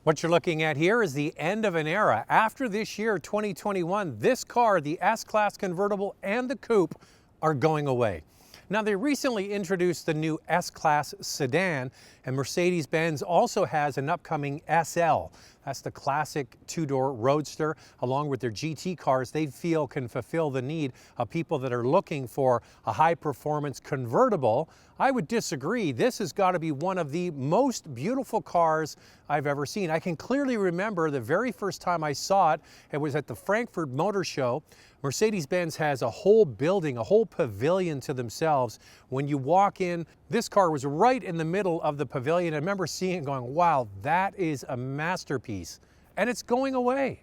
What you're looking at here is the end of an era. After this year, 2021, this car, the S-Class convertible and the coupe, are going away. Now, they recently introduced the new S-Class sedan, and Mercedes-Benz also has an upcoming SL. That's the classic two-door roadster, along with their GT cars they feel can fulfill the need of people that are looking for a high-performance convertible. I would disagree. This has got to be one of the most beautiful cars I've ever seen. I can clearly remember the very first time I saw it. It was at the Frankfurt Motor Show. Mercedes-Benz has a whole building, a whole pavilion to themselves. When you walk in, this car was right in the middle of the pavilion. I remember seeing it going, wow, that is a masterpiece. And it's going away.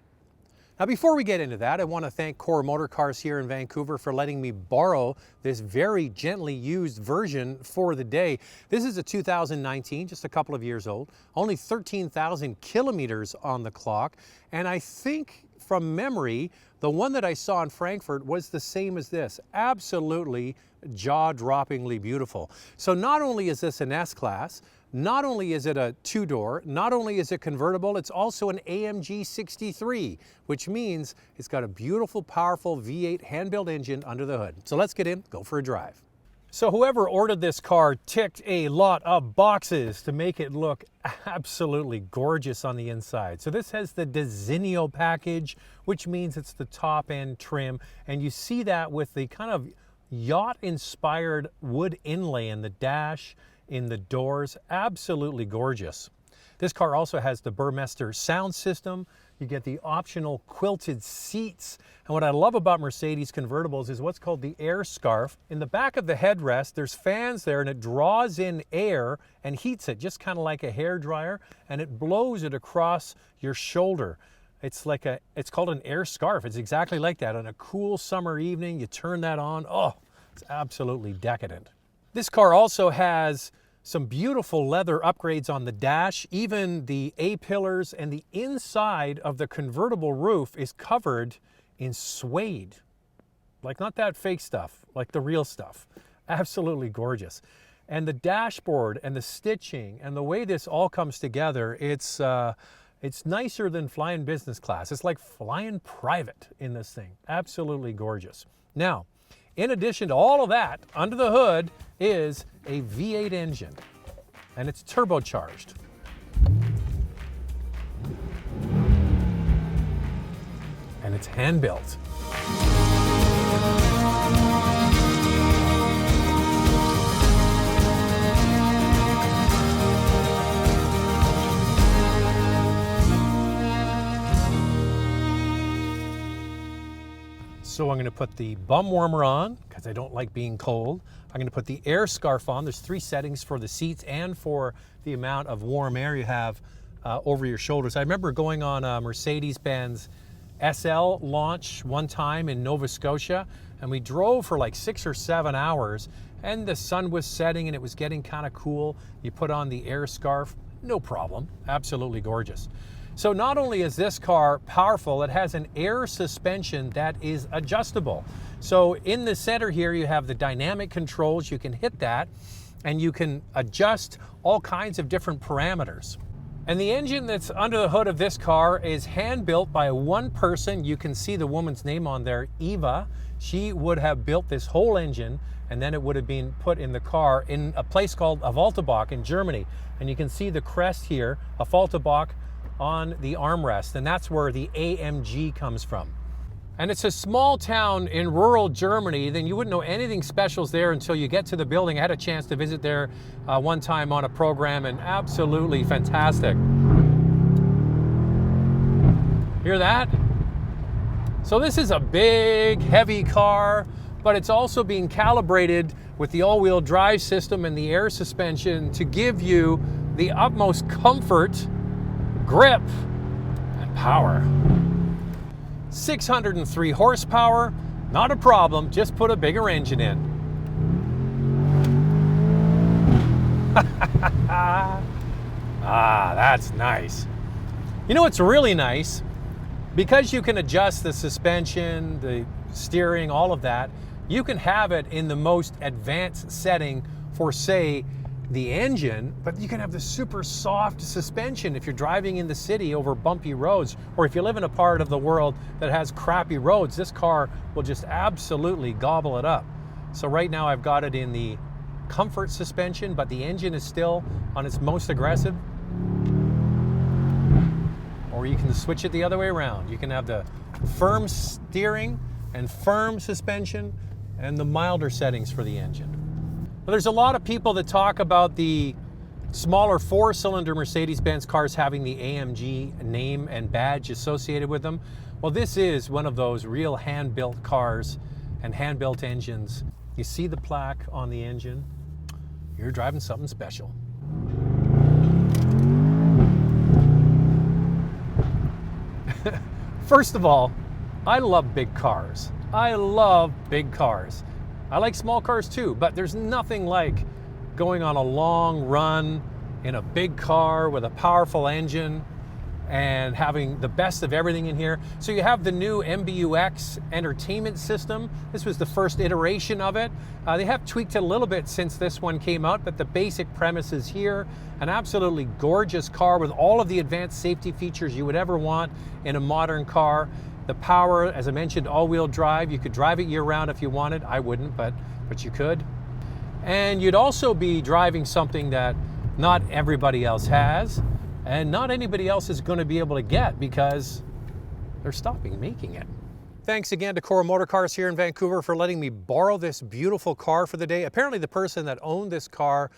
Now, before we get into that, I want to thank Core Motor Cars here in Vancouver for letting me borrow this very gently used version for the day. This is a 2019, just a couple of years old, only 13,000 kilometers on the clock. And I think from memory, the one that I saw in Frankfurt was the same as this. Absolutely jaw-droppingly beautiful. So not only is this an S-Class, not only is it a two-door, not only is it convertible, it's also an AMG 63, which means it's got a beautiful, powerful V8 hand-built engine under the hood. So let's get in, go for a drive. So whoever ordered this car ticked a lot of boxes to make it look absolutely gorgeous on the inside. So this has the disigno package, which means it's the top-end trim, and you see that with the kind of yacht-inspired wood inlay in the dash, in the doors. Absolutely gorgeous. This car also has the Burmester sound system. You get the optional quilted seats. And what I love about Mercedes convertibles is what's called the air scarf. In the back of the headrest, there's fans there, and it draws in air and heats it, just kind of like a hair dryer, and it blows it across your shoulder. It's called an air scarf. It's exactly like that. On a cool summer evening, you turn that on. Oh, it's absolutely decadent. This car also has some beautiful leather upgrades on the dash. Even the A-pillars and the inside of the convertible roof is covered in suede. Like, not that fake stuff, like the real stuff. Absolutely gorgeous. And the dashboard and the stitching and the way this all comes together, it's nicer than flying business class. It's like flying private in this thing. Absolutely gorgeous. Now, in addition to all of that, under the hood is a V8 engine, and it's turbocharged. And it's hand-built. So I'm going to put the bum warmer on because I don't like being cold. I'm going to put the air scarf on. There's 3 settings for the seats and for the amount of warm air you have over your shoulders. I remember going on a Mercedes-Benz SL launch one time in Nova Scotia, and we drove for like 6 or 7 hours, and the sun was setting and it was getting kind of cool. You put on the air scarf, no problem. Absolutely gorgeous. So not only is this car powerful, it has an air suspension that is adjustable. So in the center here, you have the dynamic controls. You can hit that and you can adjust all kinds of different parameters. And the engine that's under the hood of this car is hand built by one person. You can see the woman's name on there, Eva. She would have built this whole engine, and then it would have been put in the car in a place called Avaltebach in Germany. And you can see the crest here, Avaltebach, on the armrest, and that's where the AMG comes from. And it's a small town in rural Germany, then you wouldn't know anything special's there until you get to the building. I had a chance to visit there one time on a program, and absolutely fantastic. Hear that? So this is a big, heavy car, but it's also being calibrated with the all-wheel drive system and the air suspension to give you the utmost comfort, grip, and power. 603 horsepower, not a problem, just put a bigger engine in. Ah, that's nice. You know what's really nice? Because you can adjust the suspension, the steering, all of that, you can have it in the most advanced setting for, say, the engine, but you can have the super soft suspension if you're driving in the city over bumpy roads, or if you live in a part of the world that has crappy roads, this car will just absolutely gobble it up. So right now I've got it in the comfort suspension, but the engine is still on its most aggressive. Or you can switch it the other way around. You can have the firm steering and firm suspension and the milder settings for the engine. Well, there's a lot of people that talk about the smaller 4-cylinder Mercedes-Benz cars having the AMG name and badge associated with them. Well, this is one of those real hand-built cars and hand-built engines. You see the plaque on the engine, you're driving something special. First of all, I love big cars. I love big cars. I like small cars too, but there's nothing like going on a long run in a big car with a powerful engine and having the best of everything in here. So you have the new MBUX entertainment system. This was the first iteration of it. They have tweaked it a little bit since this one came out, but the basic premise is here. An absolutely gorgeous car with all of the advanced safety features you would ever want in a modern car. The power, as I mentioned, all-wheel drive. You could drive it year-round if you wanted. I wouldn't, but you could. And you'd also be driving something that not everybody else has, and not anybody else is going to be able to get because they're stopping making it. Thanks again to Cora Motor Cars here in Vancouver for letting me borrow this beautiful car for the day. Apparently the person that owned this car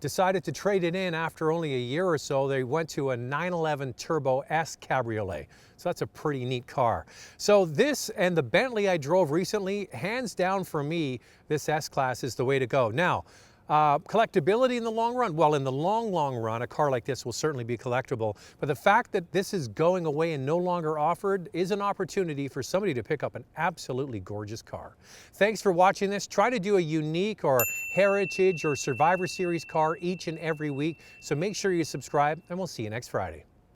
decided to trade it in after only a year or so. They went to a 911 Turbo S Cabriolet. So that's a pretty neat car. So this and the Bentley I drove recently, hands down for me, this S-Class is the way to go. Now, collectability in the long run? Well, in the long run, a car like this will certainly be collectible. But the fact that this is going away and no longer offered is an opportunity for somebody to pick up an absolutely gorgeous car. Thanks for watching this. Try to do a unique or heritage or Survivor Series car each and every week. So make sure you subscribe, and we'll see you next Friday.